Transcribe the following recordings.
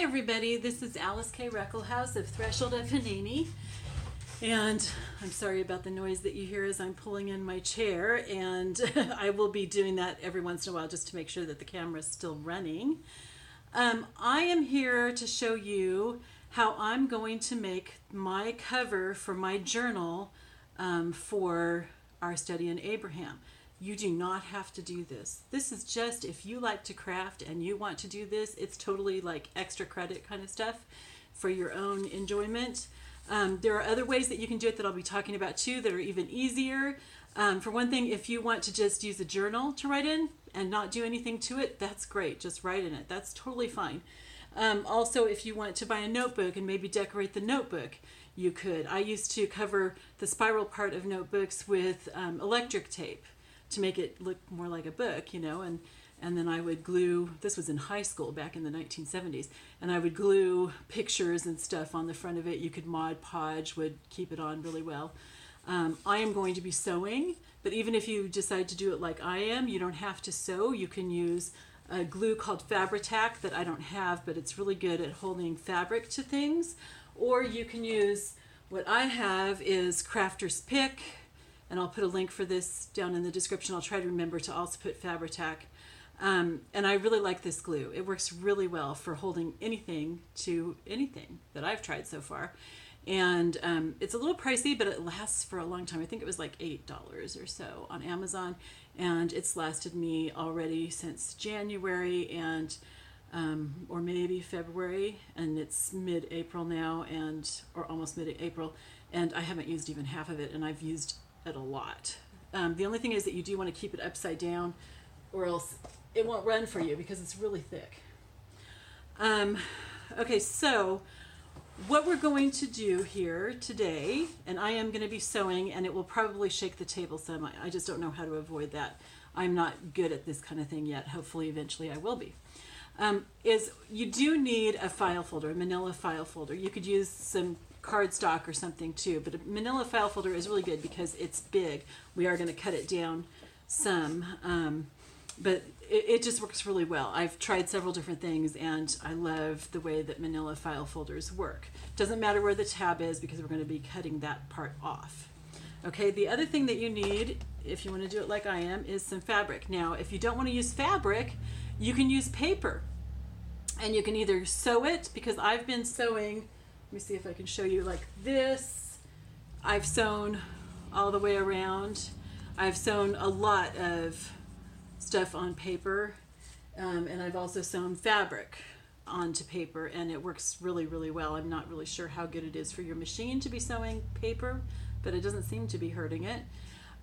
everybody, this is Alyce-Kay Ruckelshaus of Threshold of Hanani, and I'm sorry about the noise that you hear as I'm pulling in my chair, and I will be doing that every once in a while just to make sure that the camera is still running. I am here to show you how I'm going to make my cover for my journal for our study in Abraham. You do not have to do this. This is just if you like to craft and you want to do this, it's totally like extra credit kind of stuff for your own enjoyment. There are other ways that you can do it that I'll be talking about too that are even easier. For one thing, if you want to just use a journal to write in and not do anything to it, that's great. Just write in it. That's totally fine. Also, if you want to buy a notebook and maybe decorate the notebook, you could. I used to cover the spiral part of notebooks with electric tape to make it look more like a book, you know, and then I would glue, this was in high school back in the 1970s, and I would glue pictures and stuff on the front of it. You could Mod Podge, would keep it on really well. I am going to be sewing, but even if you decide to do it like I am, you don't have to sew. You can use a glue called Fabri-Tac that I don't have, but it's really good at holding fabric to things. Or you can use, what I have is Crafter's Pick, and I'll put a link for this down in the description. I'll try to remember to also put Fabri-Tac. And I really like this glue. It works really well for holding anything to anything that I've tried so far. And it's a little pricey, but it lasts for a long time. I think it was like $8 or so on Amazon. And it's lasted me already since January and or maybe February, and it's mid-April now, or almost mid-April, and I haven't used even half of it, and I've used it a lot. The only thing is that you do want to keep it upside down or else it won't run for you because it's really thick. Okay, so what we're going to do here today, and I am going to be sewing, and it will probably shake the table some. I just don't know how to avoid that. I'm not good at this kind of thing yet. Hopefully eventually I will be. Is you do need a file folder, a manila file folder. You could use some cardstock or something too, but a manila file folder is really good because it's big. We are going to cut it down some, but it just works really well. I've tried several different things and I love the way that manila file folders work. Doesn't matter where the tab is because we're going to be cutting that part off. Okay, the other thing that you need, if you want to do it like I am, is some fabric. Now, if you don't want to use fabric, you can use paper. And you can either sew it, because I've been sewing, let me see if I can show you like this. I've sewn all the way around. I've sewn a lot of stuff on paper, and I've also sewn fabric onto paper, and it works really, really well. I'm not really sure how good it is for your machine to be sewing paper, but it doesn't seem to be hurting it.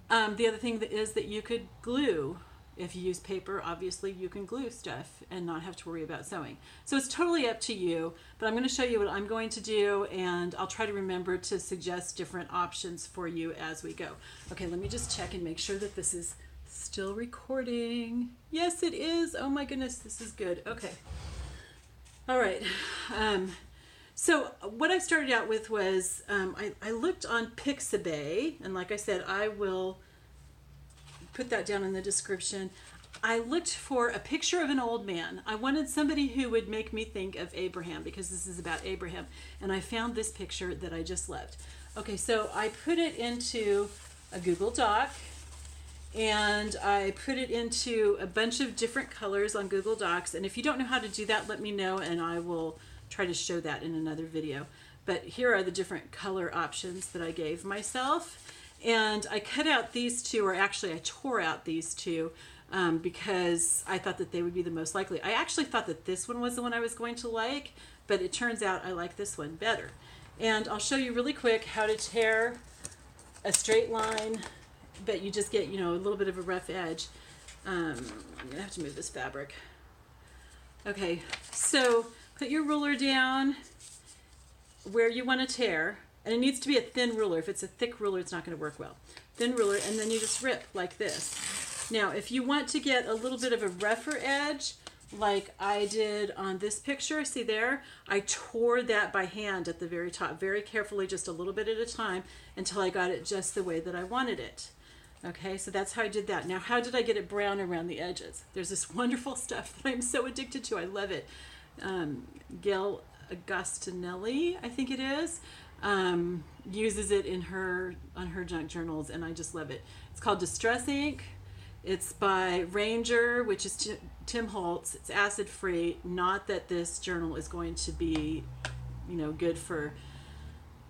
The other thing is that you could glue. If you use paper, obviously you can glue stuff and not have to worry about sewing. So it's totally up to you, but I'm going to show you what I'm going to do, and I'll try to remember to suggest different options for you as we go. Okay, let me just check and make sure that this is still recording. Yes, it is. Oh my goodness, this is good. Okay. All right. So what I started out with was I looked on Pixabay, and like I said, I will put that down in the description. I looked for a picture of an old man. I wanted somebody who would make me think of Abraham because this is about Abraham, and I found this picture that I just loved. Okay, so I put it into a Google Doc, and I put it into a bunch of different colors on Google Docs, and if you don't know how to do that, let me know and I will try to show that in another video. But here are the different color options that I gave myself. And I cut out these two, or actually I tore out these two because I thought that they would be the most likely. I actually thought that this one was the one I was going to like, but it turns out I like this one better. And I'll show you really quick how to tear a straight line, but you just get, you know, a little bit of a rough edge. I'm gonna have to move this fabric. Okay, so put your ruler down where you want to tear. And it needs to be a thin ruler. If it's a thick ruler, it's not going to work well. Thin ruler, and then you just rip like this. Now, if you want to get a little bit of a rougher edge, like I did on this picture, see there? I tore that by hand at the very top, very carefully, just a little bit at a time, until I got it just the way that I wanted it. Okay, so that's how I did that. Now, how did I get it brown around the edges? There's this wonderful stuff that I'm so addicted to. I love it. Gail Agostinelli, I think it is, uses it in on her junk journals, and I just love it. It's called Distress Ink. It's by Ranger, which is Tim Holtz. It's acid free. Not that this journal is going to be, good for.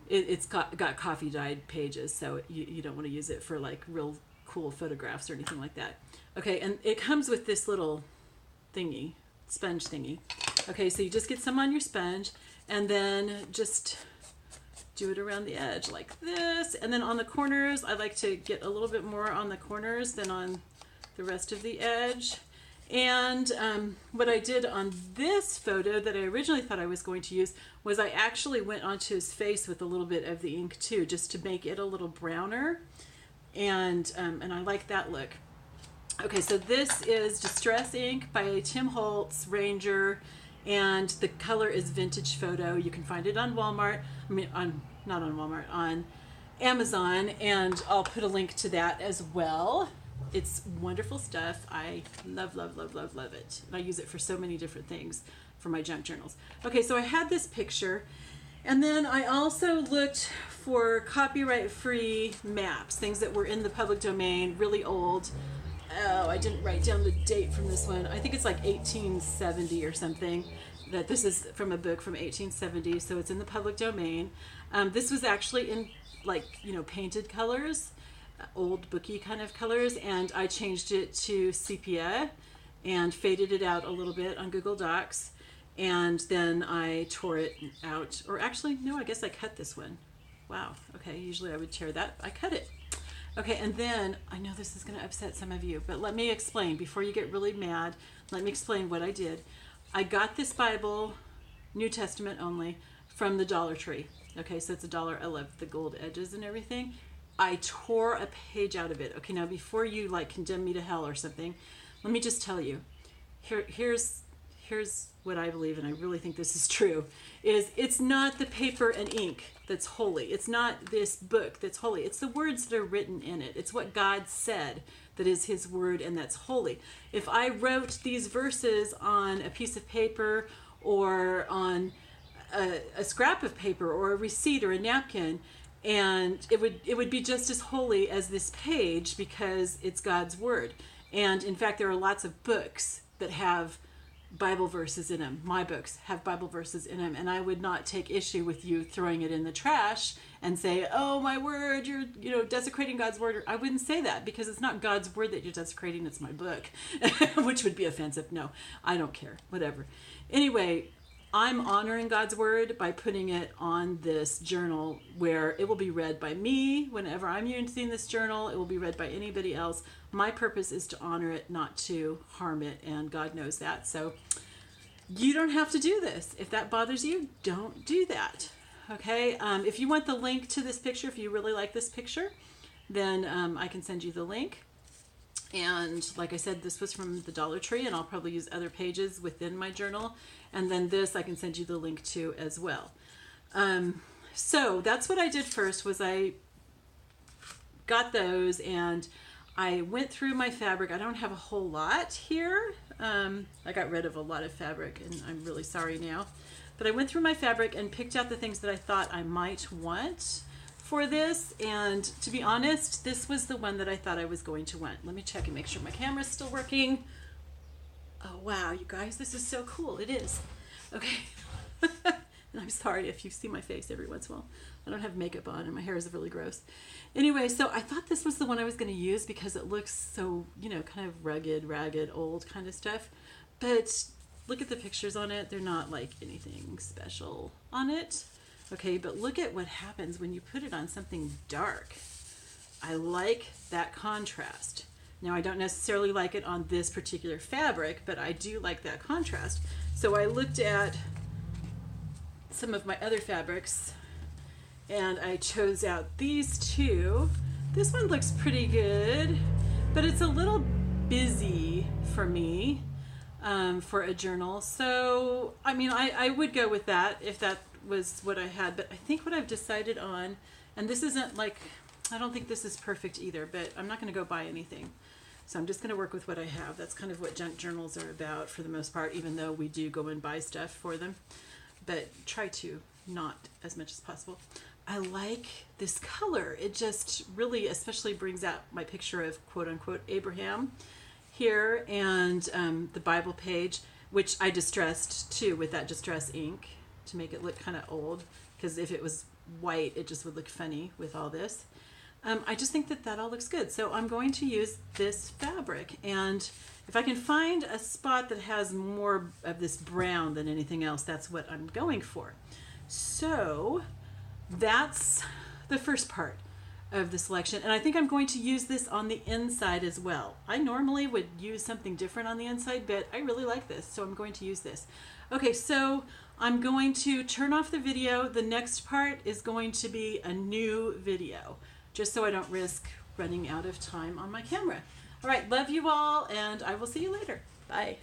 It's got coffee dyed pages, so you don't want to use it for like real cool photographs or anything like that. Okay, and it comes with this little thingy, sponge thingy. Okay, so you just get some on your sponge, and then just do it around the edge like this. And then on the corners, I like to get a little bit more on the corners than on the rest of the edge. And what I did on this photo that I originally thought I was going to use was I actually went onto his face with a little bit of the ink too, just to make it a little browner. And I like that look. Okay, so this is Distress Ink by Tim Holtz, Ranger, and the color is Vintage Photo. You can find it on Walmart. Not on Walmart, on Amazon, and I'll put a link to that as well. It's wonderful stuff. I love, love, love, love, love it. And I use it for so many different things for my junk journals. Okay, so I had this picture, and then I also looked for copyright-free maps, things that were in the public domain, really old. Oh, I didn't write down the date from this one. I think it's like 1870 or something. That this is from a book from 1870, so it's in the public domain. This was actually in painted colors, old booky kind of colors, and I changed it to sepia and faded it out a little bit on Google Docs, and then I tore it out. Or actually, no, I guess I cut this one. Wow, okay, usually I would tear that. I cut it. Okay, and then, I know this is going to upset some of you, but let me explain. Before you get really mad, let me explain what I did. I got this Bible, New Testament only, from the Dollar Tree. Okay, so it's $1. I love the gold edges and everything. I tore a page out of it. Okay, now before you condemn me to hell or something, let me just tell you. Here's what I believe, and I really think this is true, is it's not the paper and ink that's holy. It's not this book that's holy. It's the words that are written in it. It's what God said that is his word, and that's holy. If I wrote these verses on a piece of paper or on a scrap of paper or a receipt or a napkin, and it would be just as holy as this page because it's God's word. And in fact, there are lots of books that have Bible verses in them. My books have Bible verses in them, and I would not take issue with you throwing it in the trash and say, oh my word, you're desecrating God's word. I wouldn't say that because it's not God's word that you're desecrating, it's my book, which would be offensive. No, I don't care, whatever. Anyway, I'm honoring God's word by putting it on this journal where it will be read by me whenever I'm using this journal. It will be read by anybody else. My purpose is to honor it, not to harm it, and God knows that. So you don't have to do this. If that bothers you, don't do that. Okay? If you want the link to this picture, if you really like this picture, then I can send you the link. And like I said, this was from the Dollar Tree, and I'll probably use other pages within my journal. And then this I can send you the link to as well. So that's what I did first, was I got those and I went through my fabric. I don't have a whole lot here. I got rid of a lot of fabric, and I'm really sorry now. But I went through my fabric and picked out the things that I thought I might want for this, and to be honest, this was the one that I thought I was going to want. Let me check and make sure my camera's still working. Oh wow, you guys, this is so cool. It is. Okay. And I'm sorry if you see my face every once in a while. I don't have makeup on and my hair is really gross. Anyway, so I thought this was the one I was going to use because it looks so, kind of rugged, ragged, old kind of stuff. But look at the pictures on it. They're not like anything special on it. Okay, but look at what happens when you put it on something dark. I like that contrast. Now, I don't necessarily like it on this particular fabric, but I do like that contrast. So I looked at some of my other fabrics, and I chose out these two. This one looks pretty good, but it's a little busy for me for a journal. So, I mean, I would go with that if that was what I had, but I think what I've decided on, and this isn't like, I don't think this is perfect either, but I'm not going to go buy anything. So I'm just going to work with what I have. That's kind of what junk journals are about for the most part, even though we do go and buy stuff for them. But try to, not as much as possible. I like this color. It just really especially brings out my picture of quote unquote Abraham here, and the Bible page, which I distressed too with that distress ink to make it look kind of old, because if it was white it just would look funny with all this. I just think that all looks good. So I'm going to use this fabric, and if I can find a spot that has more of this brown than anything else, that's what I'm going for. So that's the first part of the selection, and I think I'm going to use this on the inside as well. I normally would use something different on the inside, but I really like this, so I'm going to use this. Okay, so I'm going to turn off the video. The next part is going to be a new video, just so I don't risk running out of time on my camera. All right, love you all, and I will see you later. Bye.